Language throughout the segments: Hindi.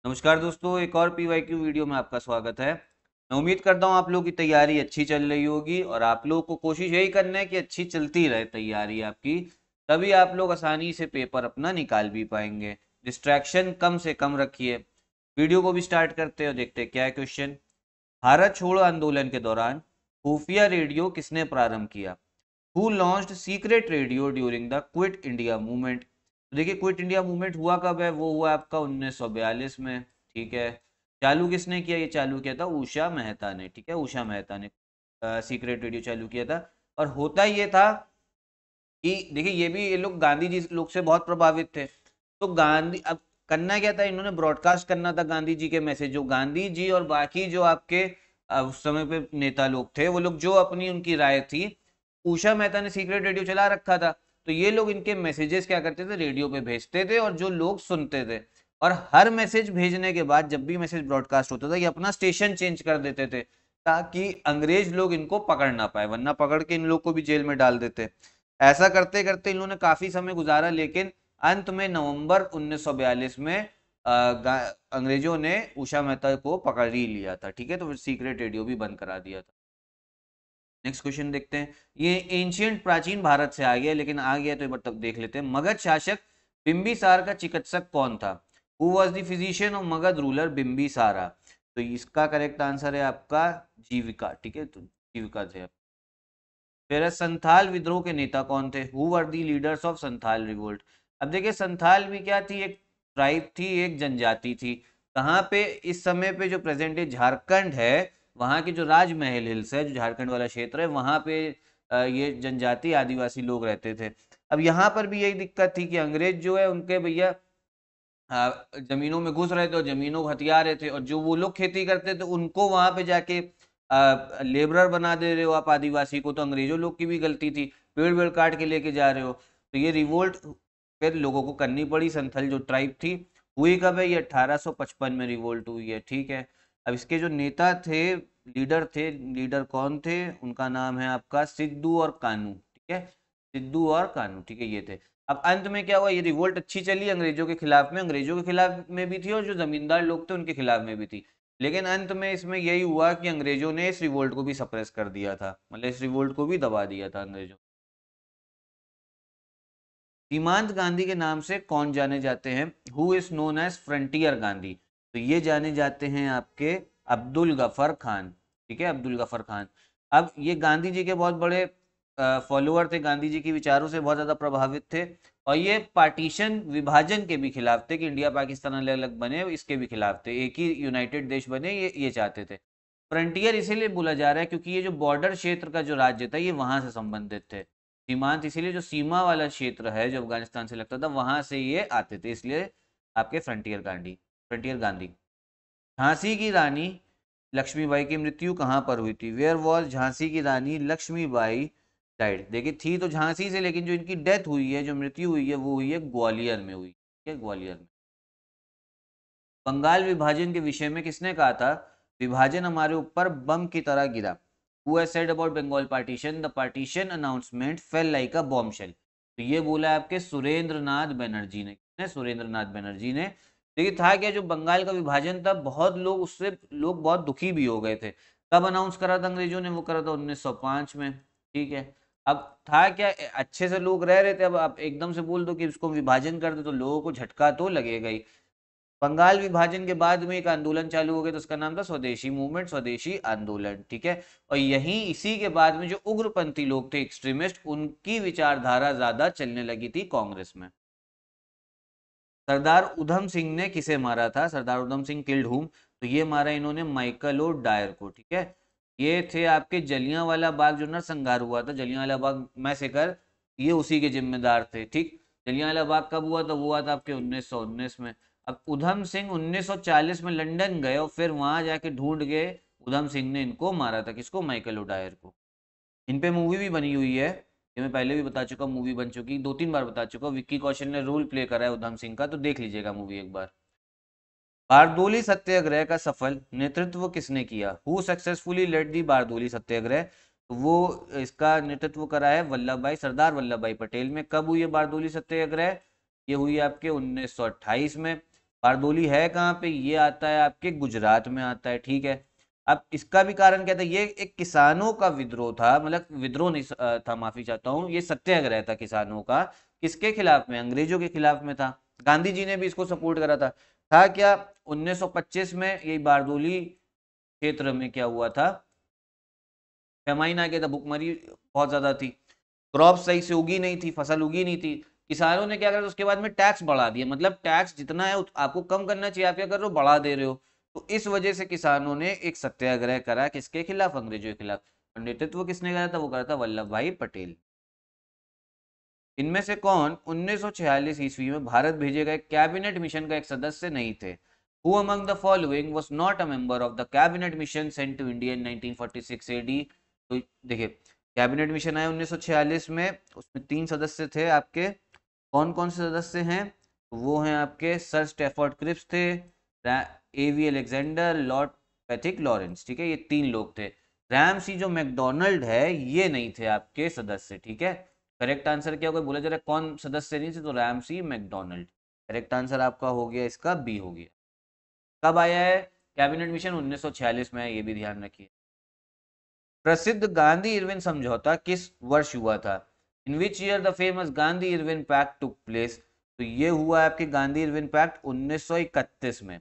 नमस्कार दोस्तों, एक और पीवाईक्यू वीडियो में आपका स्वागत है। मैं उम्मीद करता हूँ आप लोगों की तैयारी अच्छी चल रही होगी और आप लोगों को कोशिश यही करना है कि अच्छी चलती रहे तैयारी आपकी। तभी आप लोग आसानी से पेपर अपना निकाल भी पाएंगे। डिस्ट्रैक्शन कम से कम रखिए। वीडियो को भी स्टार्ट करते हैं और देखते हैं क्या है क्वेश्चन। भारत छोड़ो आंदोलन के दौरान खुफिया रेडियो किसने प्रारंभ किया? Who launched secret radio during the quit India movement? देखिए, क्विट इंडिया मूवमेंट हुआ कब है? वो हुआ आपका 1942 में। ठीक है। चालू किसने किया? ये चालू किया था उषा मेहता ने। ठीक है, उषा मेहता ने सीक्रेट रेडियो चालू किया था। और होता ये था कि देखिए, ये लोग गांधी जी लोग से बहुत प्रभावित थे। तो गांधी अब करना क्या था, इन्होंने ब्रॉडकास्ट करना था गांधी जी के मैसेज। जो गांधी जी और बाकी जो आपके उस समय पे नेता लोग थे, वो लोग जो अपनी उनकी राय थी, उषा मेहता ने सीक्रेट रेडियो चला रखा था। तो ये लोग इनके मैसेजेस क्या करते थे, रेडियो पे भेजते थे और जो लोग सुनते थे। और हर मैसेज भेजने के बाद जब भी मैसेज ब्रॉडकास्ट होता था, ये अपना स्टेशन चेंज कर देते थे ताकि अंग्रेज लोग इनको पकड़ ना पाए, वरना पकड़ के इन लोग को भी जेल में डाल देते। ऐसा करते करते इन्होंने काफी समय गुजारा, लेकिन अंत में नवंबर 1942 में अंग्रेजों ने उषा मेहता को पकड़ ही लिया था। ठीक है, तो फिर सीक्रेट रेडियो भी बंद करा दिया था। नेक्स्ट क्वेश्चन देखते हैं। ये एंशियंट प्राचीन भारत से आ गया, लेकिन आ गया तो एक बार तब देख लेते हैं। मगध शासक बिंबिसार का चिकित्सक कौन था? Who was the physician of Magadh ruler Bimbisara? तो इसका करेक्ट आंसर है आपका जीविका। ठीक है, तो जीविका थे। फिर संथाल विद्रोह के नेता कौन थे? Who were the leaders of Santhal revolt? अब देखिए, संथाल भी क्या थी? एक ट्राइब थी, एक जनजाति थी। कहाँ पे? इस समय पे जो प्रेजेंट डे झारखंड है, वहाँ के जो राजमहल हिल्स है, जो झारखंड वाला क्षेत्र है, वहाँ पे ये जनजाति आदिवासी लोग रहते थे। अब यहाँ पर भी यही दिक्कत थी कि अंग्रेज जो है उनके भैया जमीनों में घुस रहे थे और जमीनों को हथिया रहे थे, और जो वो लोग खेती करते थे उनको वहां पे जाके लेबरर बना दे रहे हो आप आदिवासी को। तो अंग्रेजों लोग की भी गलती थी, पेड़ वेड़ काट के लेके जा रहे हो। तो ये रिवोल्ट फिर लोगों को करनी पड़ी। संथल जो ट्राइब थी, हुई कब है? ये 1855 में रिवोल्ट हुई है। ठीक है। अब इसके जो नेता थे, लीडर कौन थे? उनका नाम है आपका सिद्धू और कानू। ठीक है, सिद्धू और कानू। ठीक है, ये थे। अब अंत में क्या हुआ? ये रिवोल्ट अच्छी चली अंग्रेजों के खिलाफ में, अंग्रेजों के खिलाफ में भी थी और जो जमींदार लोग थे उनके खिलाफ में भी थी। लेकिन अंत में इसमें यही हुआ कि अंग्रेजों ने इस रिवोल्ट को भी सप्रेस कर दिया था, मतलब इस रिवोल्ट को भी दबा दिया था अंग्रेजों। सीमांत गांधी के नाम से कौन जाने जाते हैं? Who is known as frontier Gandhi? तो ये जाने जाते हैं आपके अब्दुल गफर खान। ठीक है, अब्दुल गफर खान। अब ये गांधी जी के बहुत बड़े फॉलोअर थे, गांधी जी के विचारों से बहुत ज्यादा प्रभावित थे। और ये पार्टीशन, विभाजन के भी खिलाफ थे कि इंडिया पाकिस्तान अलग अलग बने, इसके भी खिलाफ थे। एक ही यूनाइटेड देश बने, ये चाहते थे। फ्रंटियर इसीलिए बोला जा रहा है क्योंकि ये जो बॉर्डर क्षेत्र का जो राज्य था, ये वहां से संबंधित थे। सीमांत इसीलिए, जो सीमा वाला क्षेत्र है जो अफगानिस्तान से लगता था, वहां से ये आते थे, इसलिए आपके फ्रंटियर गांधी। झांसी की रानी लक्ष्मीबाई की मृत्यु कहाँ पर हुई थी? वेयर वॉज झांसी की रानी लक्ष्मीबाई डाइड? देखिए, थी तो झांसी से, लेकिन जो इनकी डेथ हुई है, जो मृत्यु हुई है, वो हुई है ग्वालियर में हुई है, ग्वालियर में। बंगाल विभाजन के विषय में किसने कहा था? विभाजन हमारे ऊपर बम की तरह गिरा। Who has said about Bengal partition? The partition announcement fell like a bombshell. तो ये बोला है आपके सुरेंद्र नाथ बनर्जी ने। किसने? सुरेंद्र नाथ बनर्जी ने। देखिए, था क्या, जो बंगाल का विभाजन था, बहुत लोग उससे लोग बहुत दुखी भी हो गए थे। कब अनाउंस करा था अंग्रेजों ने? वो करा था 1905 में। ठीक है। अब था क्या, अच्छे से लोग रह रहे थे, अब आप एकदम से बोल दो कि इसको विभाजन कर दो तो लोगों को झटका तो लगेगा ही। बंगाल विभाजन के बाद में एक आंदोलन चालू हो गया, तो उसका नाम था स्वदेशी मूवमेंट, स्वदेशी आंदोलन। ठीक है। और यही इसी के बाद में जो उग्रपंथी लोग थे, एक्सट्रीमिस्ट, उनकी विचारधारा ज्यादा चलने लगी थी कांग्रेस में। सरदार उधम सिंह ने किसे मारा था? सरदार उधम सिंह किल्ड हुम? तो ये मारा इन्होंने माइकल और डायर को। ठीक है। ये थे आपके जलियांवाला बाग जो नरसंहार हुआ था, जलियांवाला बाग मैसेकर, ये उसी के जिम्मेदार थे। ठीक। जलियांवाला बाग कब हुआ था? वो हुआ था आपके 1919 में। अब उधम सिंह 1940 में लंदन गए और फिर वहां जाके ढूंढ गए, उधम सिंह ने इनको मारा था। किसको? माइकल ओडायर को। इन पे मूवी भी बनी हुई है, ये मैं पहले भी बता चुका हूँ, मूवी बन चुकी, दो तीन बार बता चुका हूँ। विक्की कौशल ने रोल प्ले करा है उधम सिंह का, तो देख लीजिएगा मूवी एक बार। बारदोली सत्याग्रह का सफल नेतृत्व किसने किया? हु सक्सेसफुली लेड दी बारदोली सत्याग्रह? तो वो इसका नेतृत्व करा है वल्लभ भाई, सरदार वल्लभ भाई पटेल में। कब हुई है बारदोली सत्याग्रह? ये हुई आपके 1928 में। बारदोली है कहाँ पे, ये आता है आपके गुजरात में आता है, ठीक है। अब इसका भी कारण क्या था, ये एक किसानों का विद्रोह था, मतलब विद्रोह नहीं था, माफी चाहता हूँ, ये सत्याग्रह था किसानों का। किसके खिलाफ में, अंग्रेजों के खिलाफ में था। गांधी जी ने भी इसको सपोर्ट करा था क्या, 1925 में यही बारदोली क्षेत्र में क्या हुआ था, फेमाइन आ गया था, भुखमरी बहुत ज्यादा थी, क्रॉप सही से उगी नहीं थी, फसल उगी नहीं थी। किसानों ने क्या करा, उसके बाद में टैक्स बढ़ा दिया, मतलब टैक्स जितना है आपको कम करना चाहिए, आप क्या कर रहे हो, बढ़ा दे रहे हो। तो इस वजह से किसानों ने एक सत्याग्रह करा, किसके खिलाफ, अंग्रेजों के खिलाफ। और नेतृत्व किसने करा था, वो करा था वल्लभ भाई पटेल। इनमें से कौन 1946 ईस्वी में भारत भेजे गए कैबिनेट मिशन का एक सदस्य नहीं थे। Who among the following was not a member of the cabinet mission sent to India in 1946 AD? तो देखिए, कैबिनेट मिशन आया 1946 में, उसमें 3 सदस्य थे आपके। कौन कौन से सदस्य हैं, वो हैं आपके सर स्टेफोर्ड क्रिप्स थे, एवी अलेक्जेंडर, लॉर्ड पैथिक लॉरेंस, ठीक है, ये 3 लोग थे। रैमसी जो मैकडोनाल्ड है, ये नहीं थे आपके सदस्य, ठीक है। करेक्ट आंसर क्या होगा, बोला जा रहा है कौन सदस्य नहीं थे, तो रैमसी मैकडोनाल्ड। करेक्ट आंसर आपका हो गया, इसका बी हो गया। कब आया है कैबिनेट मिशन, 1946 में, ये भी ध्यान रखिए। प्रसिद्ध गांधी इरविन समझौता किस वर्ष हुआ था, in which year the famous Gandhi Irwin pact took place. तो ये हुआ आपके गांधी इरविन पैक्ट 1931 में।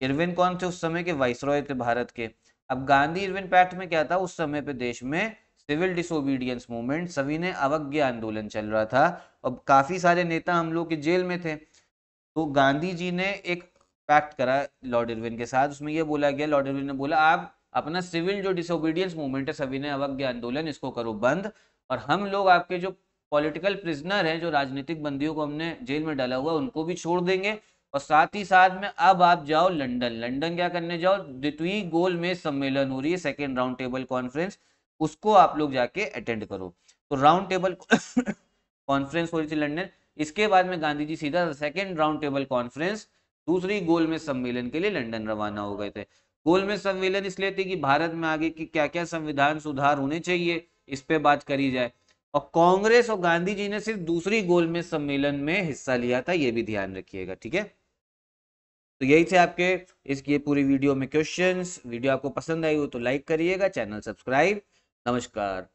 इरविन कौन थे उस समय के, वाइसरॉय थे भारत के। अब गांधी इरविन पैक्ट में क्या था, उस समय पे देश में सिविल डिसोबीडियंस मूवमेंट, सविनय अवज्ञा आंदोलन चल रहा था, और काफी सारे नेता हम लोग के जेल में थे। तो गांधी जी ने एक पैक्ट करा लॉर्ड इरविन के साथ, उसमें ये बोला गया, लॉर्ड इरविन ने बोला आप अपना सिविल जो डिसोबीडियंस मूवमेंट है, सविनय अवज्ञा आंदोलन, इसको करो बंद, और हम लोग आपके जो पॉलिटिकल प्रिजनर हैं, जो राजनीतिक बंदियों को हमने जेल में डाला हुआ, उनको भी छोड़ देंगे। और साथ ही साथ में अब आप जाओ लंदन, लंदन क्या करने जाओ, द्वितीय गोलमेज सम्मेलन हो रही है, सेकेंड राउंड टेबल कॉन्फ्रेंस, उसको आप लोग जाके अटेंड करो। तो राउंड टेबल कॉन्फ्रेंस हो रही थी लंदन, इसके बाद में गांधी जी सीधा सेकेंड राउंड टेबल कॉन्फ्रेंस, दूसरी गोलमेज सम्मेलन के लिए लंदन रवाना हो गए थे। गोलमेज सम्मेलन इसलिए थी कि भारत में आगे की क्या क्या संविधान सुधार होने चाहिए, इस पे बात करी जाए। और कांग्रेस और गांधी जी ने सिर्फ दूसरी गोलमेज सम्मेलन में हिस्सा लिया था, ये भी ध्यान रखिएगा, ठीक है। तो यही थे आपके इसकी पूरी वीडियो में क्वेश्चंस। वीडियो आपको पसंद आई हो तो लाइक करिएगा, चैनल सब्सक्राइब। नमस्कार।